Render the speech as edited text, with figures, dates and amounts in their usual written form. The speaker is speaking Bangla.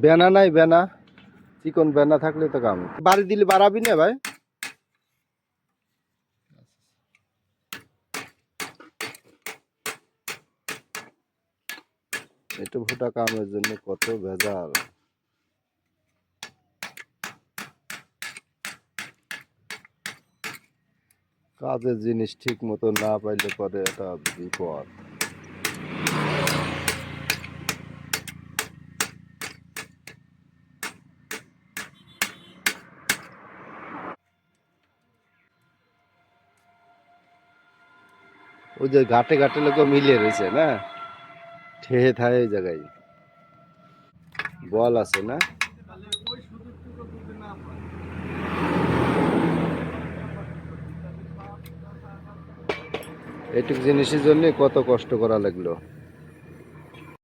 বেনা নাই, বেনা চিকন বেনা থাকলে তো কাম। বাড়ি দিলে বাড়াবি না ভাই? একটু ভুটা কামের জন্য কত ভেজাল। কাজের জিনিস ঠিক মতো না পাইলে পরে এটা বিপদ। ওই যে ঘাটে ঘাটে লোক মিলিয়ে রয়েছে না, ঠেহে থায় ওই জায়গায় বল আছে না। এইটুক জিনিসের জন্য কত কষ্ট করা লাগলো।